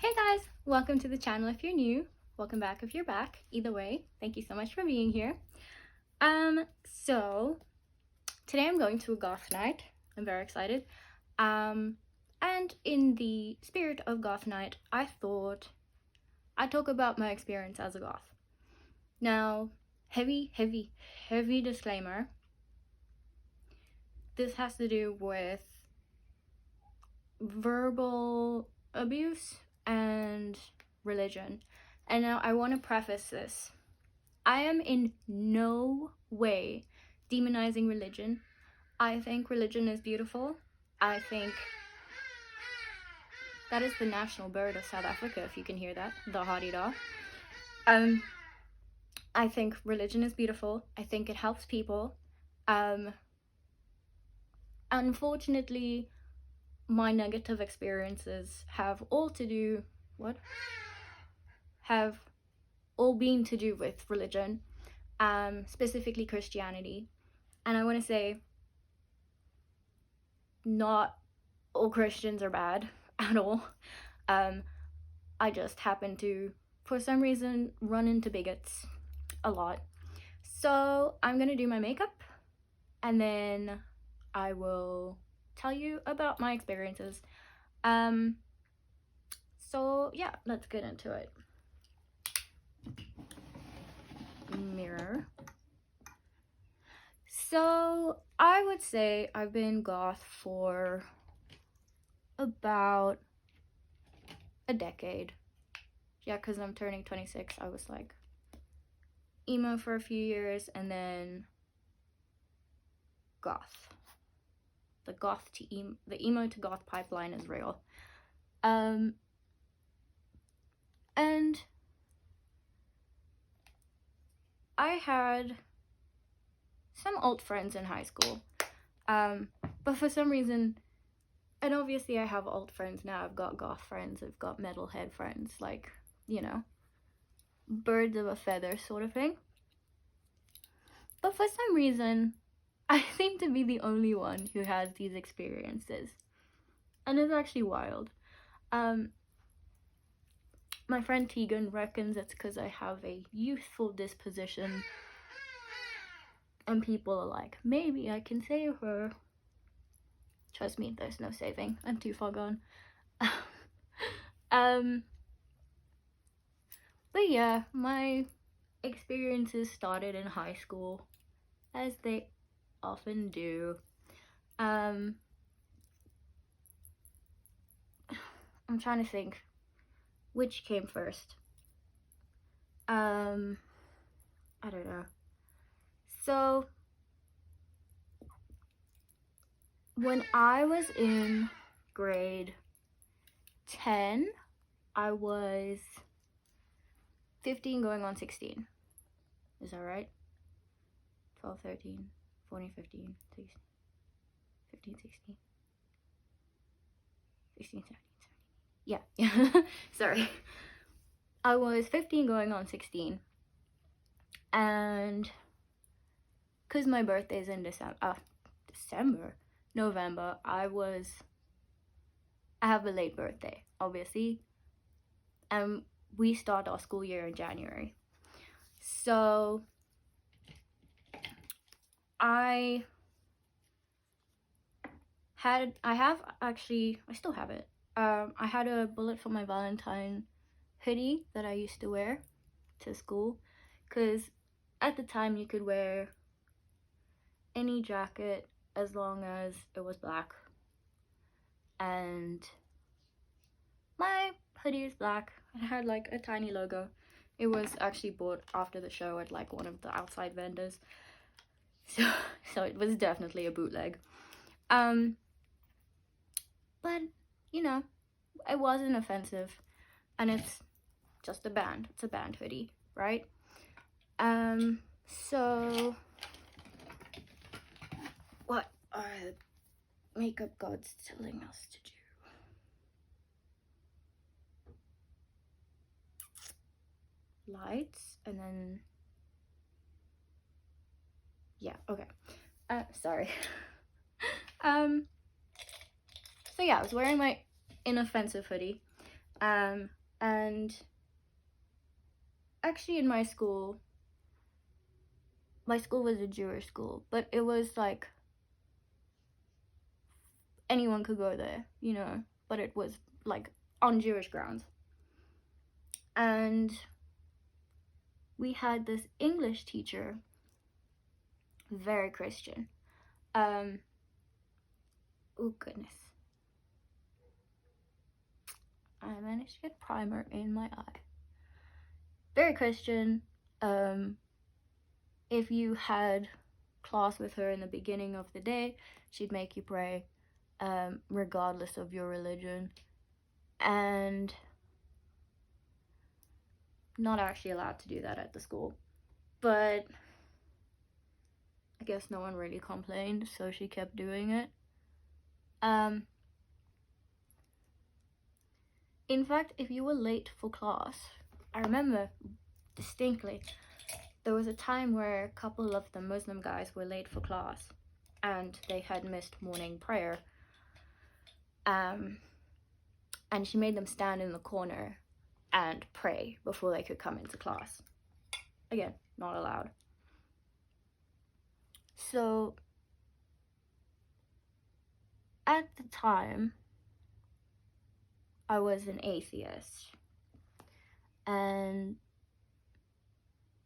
Hey guys, welcome to the channel if you're new. Welcome back if you're back. Either way, thank you so much for being here. So today I'm going to a goth night. I'm very excited. And in the spirit of goth night, I thought I'd talk about my experience as a goth. Now, heavy disclaimer. This has to do with verbal abuse and religion. And now I want to preface this. I am in no way demonizing religion. I think religion is beautiful. I think that is the national bird of South Africa, if you can hear that, the hottie-daw. I think religion is beautiful. I think it helps people. Unfortunately, my negative experiences have all been to do with religion, specifically Christianity. And I want to say, not all Christians are bad at all. I just happen to, for some reason, run into bigots a lot. So I'm gonna do my makeup and then I will tell you about my experiences. So yeah, let's get into it. Mirror. So I would say I've been goth for about a decade. Yeah, because I'm turning 26. I was like emo for a few years and then goth. The emo to goth pipeline is real. And I had some old friends in high school, but for some reason, and obviously I have old friends now, I've got goth friends, I've got metalhead friends, like, you know, birds of a feather sort of thing. But for some reason, I seem to be the only one who has these experiences, and it's actually wild. My friend Tegan reckons it's because I have a youthful disposition, and people are like, maybe I can save her. Trust me, there's no saving. I'm too far gone. But yeah, my experiences started in high school, as they often do. I'm trying to think which came first. I don't know. So when I was in grade 10, I was 15 going on 16. Is that right? 12, 13, 14, 15, 16, 15, 16, 16, 17, 17. Yeah. Sorry. I was 15 going on 16. And because my birthday's in November, I have a late birthday, obviously. And we start our school year in January. So I still have it. I had a bullet for my Valentine hoodie that I used to wear to school, because at the time you could wear any jacket as long as it was black, and my hoodie is black. It had like a tiny logo. It was actually bought after the show at like one of the outside vendors, so it was definitely a bootleg. But you know, it wasn't offensive, and it's just it's a band hoodie, right? So what are the makeup gods telling us to do? Lights, and then yeah, okay. Sorry. So yeah, I was wearing my inoffensive hoodie, And actually in my school was a Jewish school, but it was like anyone could go there, you know, but it was like on Jewish grounds. And we had this English teacher, very Christian. Oh goodness. I managed to get primer in my eye. Very Christian. If you had class with her in the beginning of the day, she'd make you pray, regardless of your religion. And not actually allowed to do that at the school. But I guess no one really complained, so she kept doing it. In fact, if you were late for class, I remember distinctly, there was a time where a couple of the Muslim guys were late for class and they had missed morning prayer. And she made them stand in the corner and pray before they could come into class. Again, not allowed. So, at the time, I was an atheist. And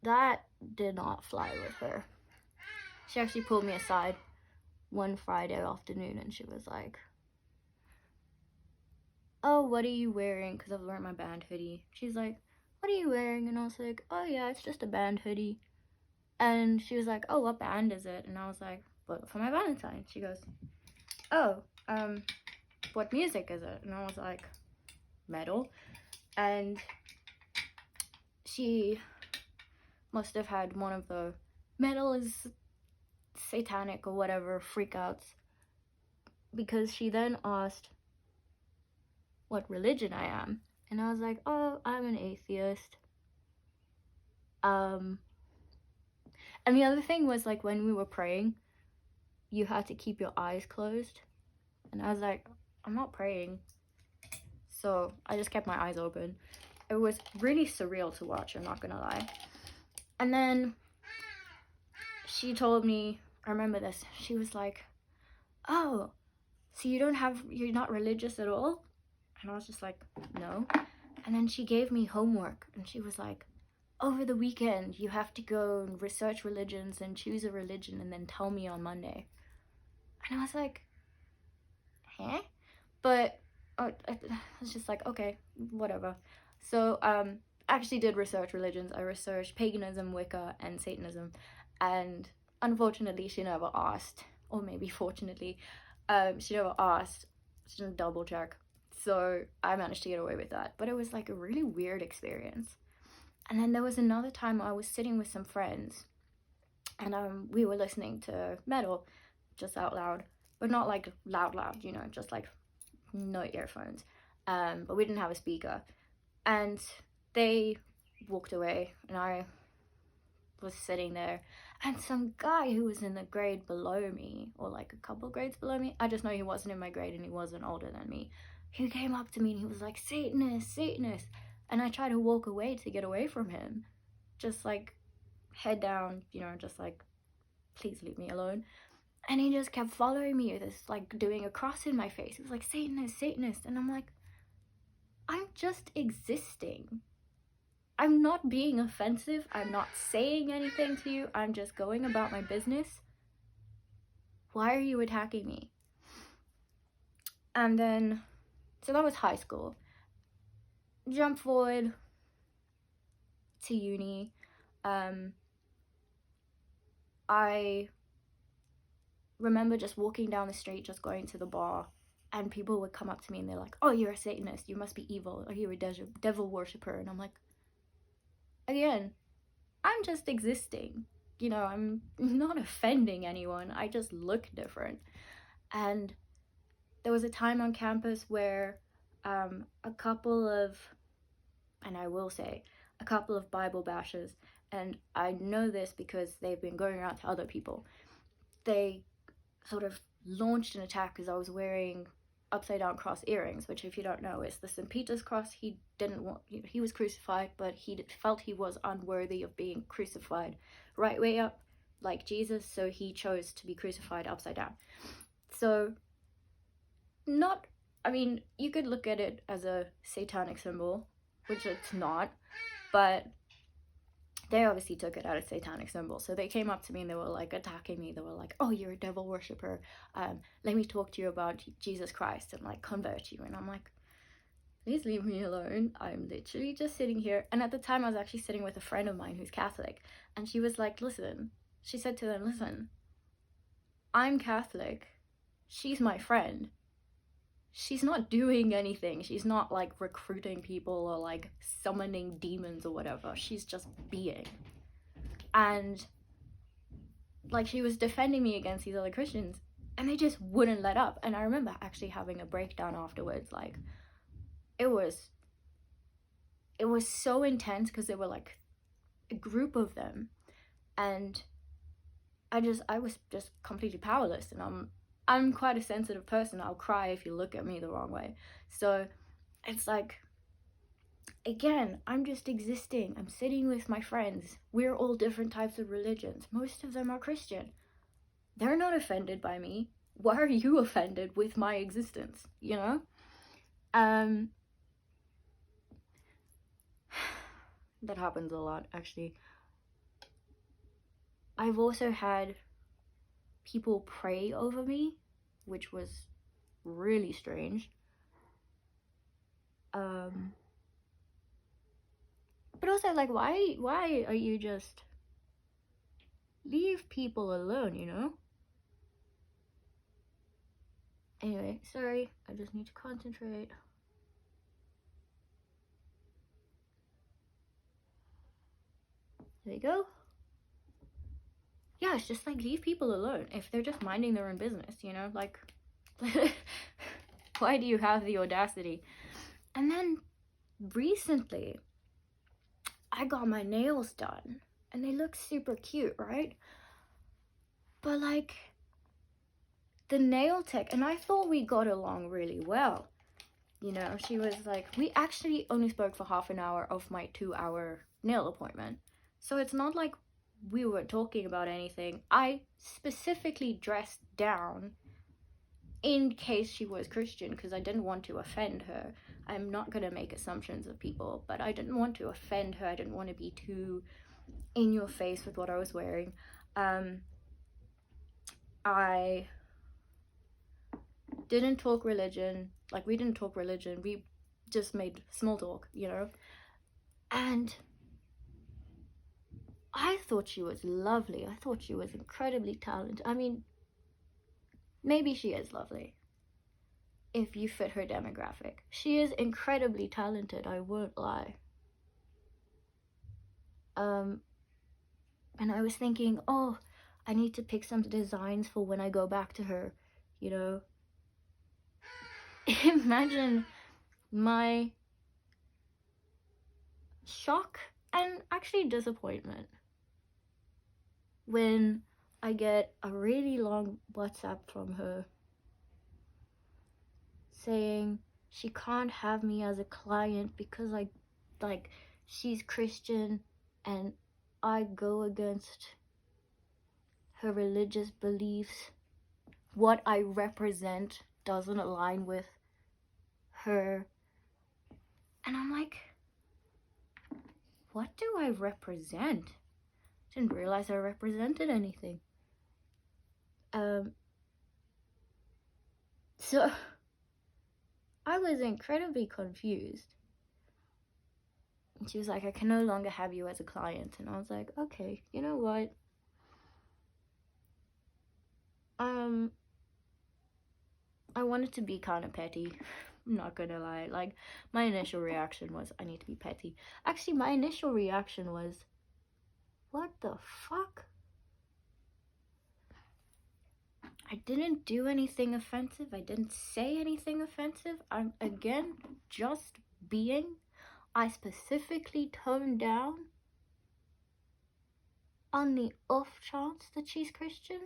that did not fly with her. She actually pulled me aside one Friday afternoon and she was like, "Oh, what are you wearing?" Because I was wearing my band hoodie. She's like, "What are you wearing?" And I was like, "Oh yeah, it's just a band hoodie." And she was like, "Oh, what band is it?" And I was like, "Vote for my Valentine." She goes, "Oh, what music is it?" And I was like, "Metal." And she must have had one of the metal is satanic or whatever freakouts, because she then asked what religion I am. And I was like, "Oh, I'm an atheist." And the other thing was, like, when we were praying, you had to keep your eyes closed. And I was like, "I'm not praying." So I just kept my eyes open. It was really surreal to watch, I'm not gonna lie. And then she told me, I remember this, she was like, "Oh, so you're not religious at all?" And I was just like, "No." And then she gave me homework and she was like, "Over the weekend, you have to go and research religions and choose a religion and then tell me on Monday." And I was like, "Huh?" But I was just like, okay, whatever. So I actually did research religions. I researched paganism, Wicca, and Satanism. And unfortunately, she never asked, or maybe fortunately, she never asked. She didn't double check. So I managed to get away with that. But it was like a really weird experience. And then there was another time I was sitting with some friends and we were listening to metal just out loud, but not like loud, you know, just like no earphones. But we didn't have a speaker. And they walked away and I was sitting there, and some guy who was in the grade below me, or like a couple grades below me, I just know he wasn't in my grade and he wasn't older than me, he came up to me and he was like, "Satanist, Satanist." And I tried to walk away to get away from him, just like head down, you know, just like, "Please leave me alone." And he just kept following me, this like doing a cross in my face. He was like, "Satanist, Satanist." And I'm like, I'm just existing. I'm not being offensive. I'm not saying anything to you. I'm just going about my business. Why are you attacking me? And then, so that was high school. Jump forward to uni. I remember just walking down the street, just going to the bar, and people would come up to me and they're like, "Oh, you're a Satanist. You must be evil. Or you're a devil worshiper." And I'm like, again, I'm just existing. You know, I'm not offending anyone. I just look different. And there was a time on campus where a couple of, and I will say, a couple of Bible bashers, and I know this because they've been going around to other people, they sort of launched an attack because I was wearing upside down cross earrings, which, if you don't know, is the St. Peter's cross. He didn't want, he was crucified, but he felt he was unworthy of being crucified right way up like Jesus, so he chose to be crucified upside down. So, not, I mean, you could look at it as a satanic symbol, which it's not, but they obviously took it out as satanic symbol. So they came up to me and they were like attacking me. They were like, oh, you're a devil worshiper. Let me talk to you about Jesus Christ and like convert you. And I'm like, please leave me alone. I'm literally just sitting here. And at the time I was actually sitting with a friend of mine who's Catholic. And she was like, listen, she said to them, listen, I'm Catholic. She's my friend. She's not doing anything. She's not like recruiting people or like summoning demons or whatever. She's just being. And like, she was defending me against these other Christians and they just wouldn't let up. And I remember actually having a breakdown afterwards. Like, it was so intense because there were like a group of them, and I was just completely powerless. And I'm quite a sensitive person. I'll cry if you look at me the wrong way. So it's like, again, I'm just existing. I'm sitting with my friends. We're all different types of religions. Most of them are Christian. They're not offended by me. Why are you offended with my existence? You know? That happens a lot, actually. I've also had people pray over me, which was really strange. But also, like, why are you just leave people alone, you know? Anyway, sorry, I just need to concentrate. There you go. Yeah, it's just like, leave people alone if they're just minding their own business, you know? Like, why do you have the audacity? And then recently, I got my nails done and they look super cute, right? But like, the nail tech, and I thought we got along really well. You know, she was like, we actually only spoke for half an hour of my 2-hour nail appointment. So it's not like we were talking about anything. I specifically dressed down in case she was Christian because I didn't want to offend her. I'm not going to make assumptions of people, but I didn't want to offend her. I didn't want to be too in your face with what I was wearing. I didn't talk religion. Like, we didn't talk religion. We just made small talk, you know? And I thought she was lovely. I thought she was incredibly talented. I mean, maybe she is lovely if you fit her demographic. She is incredibly talented, I won't lie. And I was thinking, oh, I need to pick some designs for when I go back to her, you know? Imagine my shock and actually disappointment when I get a really long WhatsApp from her saying she can't have me as a client because she's Christian and I go against her religious beliefs. What I represent doesn't align with her. And I'm like, what do I represent? Didn't realize I represented anything. So I was incredibly confused. And she was like, I can no longer have you as a client. And I was like, okay, you know what? I wanted to be kind of petty. I'm not gonna lie. Like, my initial reaction was, I need to be petty. Actually, my initial reaction was, what the fuck? I didn't do anything offensive. I didn't say anything offensive. I'm, again, just being. I specifically toned down on the off chance that she's Christian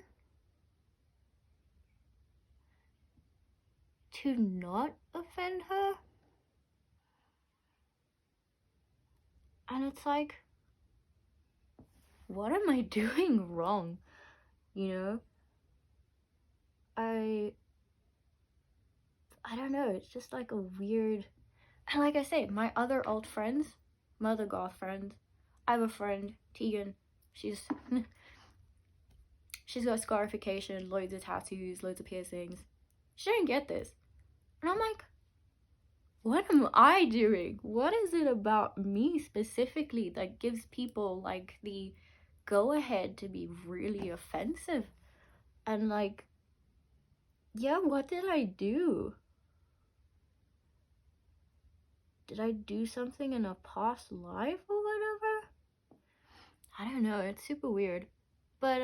to not offend her. And it's like, what am I doing wrong? You know? I don't know, it's just like a weird. And like I say, my other old friends, my other goth friends, I have a friend, Tegan, she's got scarification, loads of tattoos, loads of piercings. She didn't get this. And I'm like, what am I doing? What is it about me specifically that gives people like the go ahead to be really offensive? And like, yeah, what did I do? Did I do something in a past life or whatever? I don't know, it's super weird. But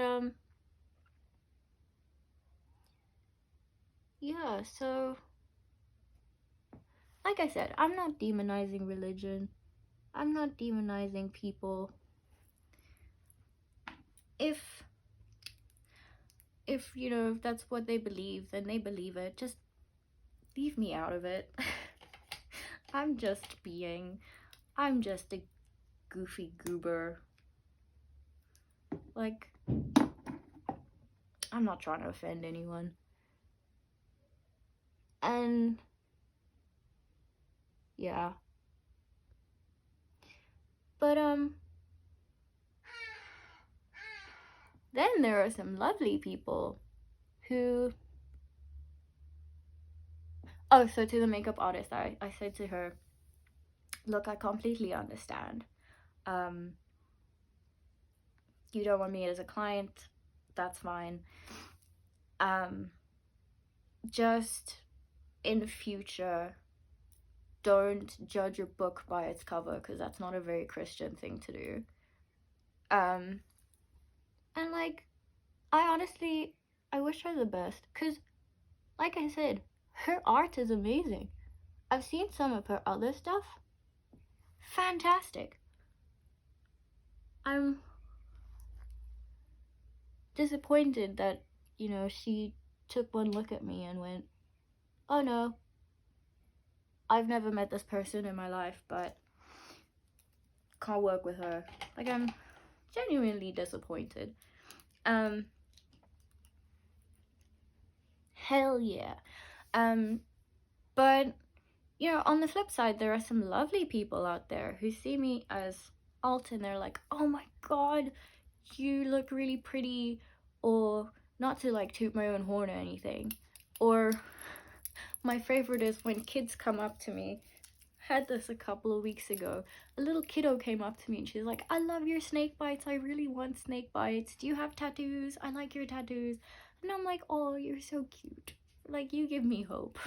yeah, so like I said, I'm not demonizing religion. I'm not demonizing people. If you know, if that's what they believe, then they believe it. Just leave me out of it. I'm just a goofy goober. Like, I'm not trying to offend anyone. And yeah. But then there are some lovely people who, oh, so to the makeup artist, I said to her, look, I completely understand. You don't want me as a client, that's fine. Just in the future, don't judge a book by its cover, because that's not a very Christian thing to do. And like, I wish her the best, because like I said, her art is amazing. I've seen some of her other stuff. Fantastic. I'm disappointed that, you know, she took one look at me and went, oh no, I've never met this person in my life, but can't work with her. Like, I'm genuinely disappointed. Hell yeah. But you know, on the flip side, there are some lovely people out there who see me as alt and they're like, oh my god, you look really pretty. Or, not to like toot my own horn or anything, or my favorite is when kids come up to me. Had this a couple of weeks ago. A little kiddo came up to me and she's like, I love your snake bites, I really want snake bites, do you have tattoos? I like your tattoos. And I'm like, oh, you're so cute, like, you give me hope.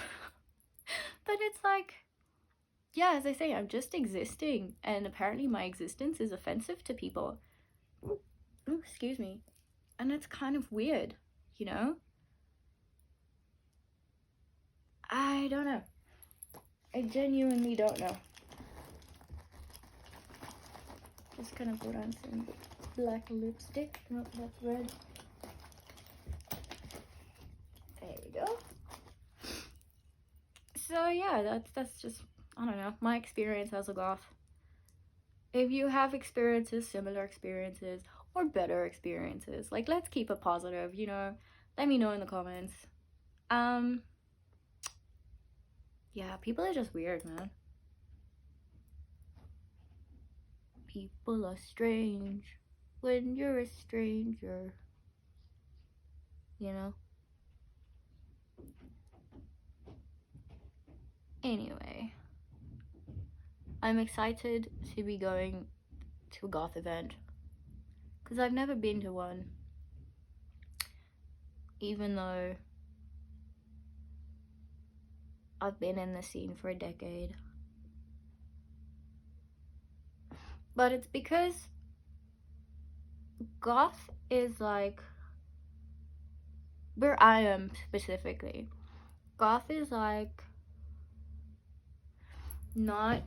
But it's like, yeah, as I say, I'm just existing, and apparently my existence is offensive to people. Ooh, excuse me. And it's kind of weird, you know? I don't know. I genuinely don't know. Just gonna put on some black lipstick. Nope, that's red. There we go. So yeah, that's just, I don't know, my experience as a goth. If you have experiences, similar experiences, or better experiences, like, let's keep it positive, you know? Let me know in the comments. Yeah, people are just weird, man. People are strange when you're a stranger, you know? Anyway, I'm excited to be going to a goth event, because I've never been to one, even though I've been in the scene for a decade. But it's because goth is like, where I am specifically, goth is like not,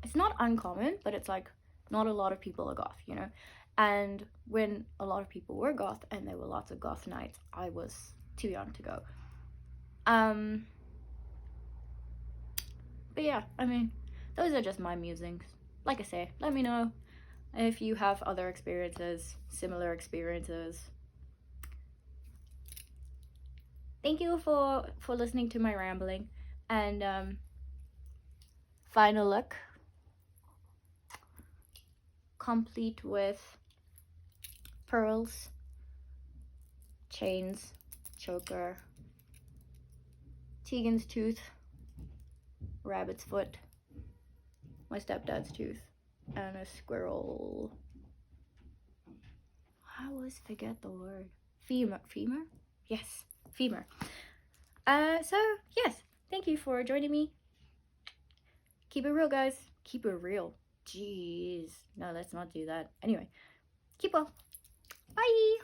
it's not uncommon, but it's like not a lot of people are goth, you know? And when a lot of people were goth and there were lots of goth nights, I was too young to go. But yeah, I mean, those are just my musings. Like I say, let me know if you have other experiences, similar experiences. Thank you for listening to my rambling. And final look, complete with pearls, chains, choker, Tegan's tooth, rabbit's foot, my stepdad's tooth, and a squirrel. I always forget the word. Femur? Yes, femur. So yes, thank you for joining me. Keep it real, guys. Keep it real. Jeez. No, let's not do that. Anyway, keep well. Bye.